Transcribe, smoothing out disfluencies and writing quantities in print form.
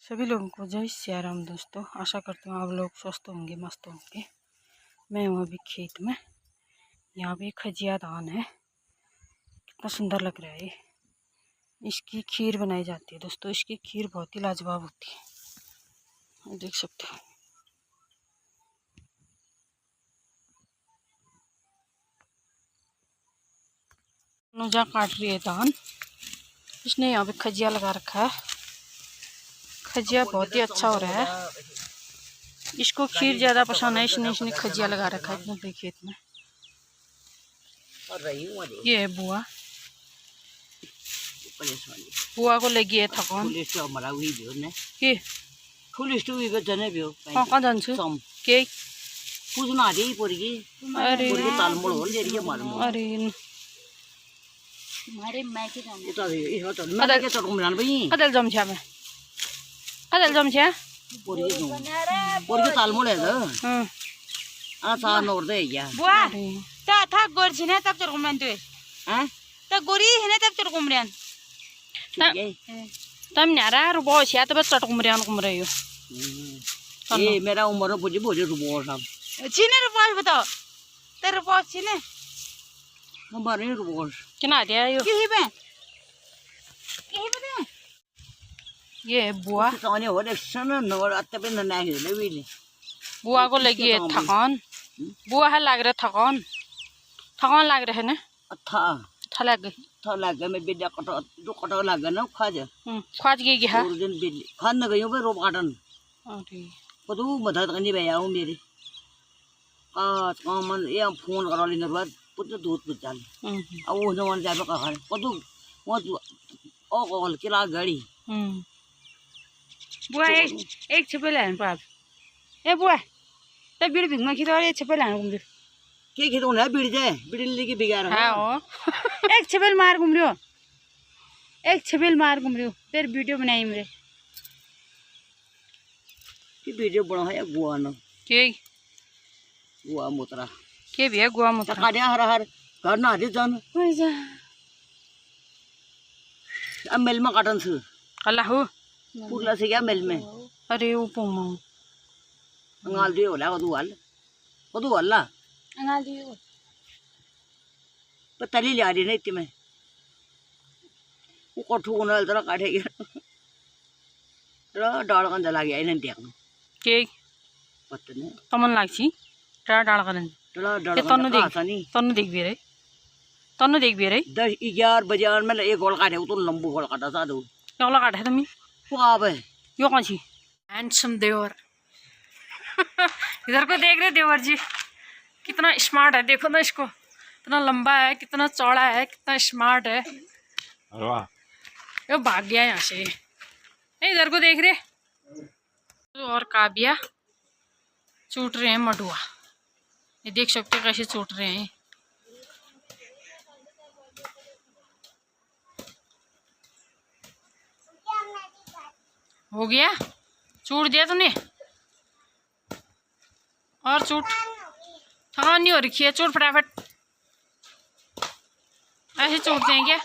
सभी लोगों को जय श्री राम दोस्तों। आशा करती हूँ आप लोग स्वस्थ होंगे, मस्त होंगे। मैं हूँ अभी खेत में। यहाँ पे खजिया धान है, कितना सुंदर लग रहा है। इसकी खीर बनाई जाती है दोस्तों। इसकी खीर बहुत ही लाजवाब होती है, देख सकते हो। नौजा काट रही है धान। इसने यहाँ पे खजिया लगा रखा है। खजिया बहुत ही अच्छा हो रहा है। इसको खीर ज्यादा पसंद है, इसने खजिया लगा रखा है अपने खेत में। ये है बुआ। बुआ को लगी है थकान। तम न्यारा रुबोस या तब चट कुमरे यो। ये मेरा उम्र बुझे बुझे रुबोस हम चीने रुबोस बताओ तेरे रुबोस चीने हमारे रुबोस किना दिया यो की बे ये बुआ सोने हो रे सन नवर अत्ते पे न नहीं ले भी बुआ को लगी है थकान। बुआ है लग रहा थकान लग रहा है ना। था लग गई मैं बिल्ला कटो जो कटो लग ना खाज गई है और दिन बिल्ली खान न गयो बे रोब काटन। अरे कदू मदद करनी बे आओ मेरी मन ये फोन करो लेने बाद पुत्र दूध पिचाल अब वो जवान जाबे का खान कदू वो ओ कॉल किला गाड़ी। बुआ एक छपे लान पाप ए बुआ त बिड़ भिंगा खितो एक छपे लान घुम्यो के खितो ना बिड़ जाए बिड़ लेके बिगार हां हो एक छपेल मार घुम्यो फिर वीडियो बनाई मेरे की वीडियो बना है गुआ न के गुआ मोतरा के भी है गुआ मोतरा काड्या हर हर घर ना दे जान अब मेल में काटन छ अल्लाह हो पुरला से क्या मेल में। अरे वो पोमो अंगाल दियो होला कदू हल्ला अंगाल दियो पतली ले आ रही नहीं इतने वो कठू को नल तरह काटे गया डाल कंजा लग गया इन्हें देखना के पता नहीं तमन लागसी डाल कन ये तन्नु देख भी रे 10-11 बजे में एक गोल काटे तो लंबू गोल काटा था दो क्या गोल काटे तुम वाह यो कौन सी हैंडसम देवर इधर को देख रहे देवर जी कितना स्मार्ट है। देखो ना इसको, कितना लंबा है, कितना चौड़ा है, कितना स्मार्ट है। ये भाग गया यहाँ से। इधर को देख रहे और काबिया चूट रहे हैं मडुआ। ये देख सकते हैं कैसे चूट रहे हैं। हो गया चूट दिया तूने और चूट थकान नहीं हो रखी है। चूट फटाफट ऐसे चूटते हैं क्या।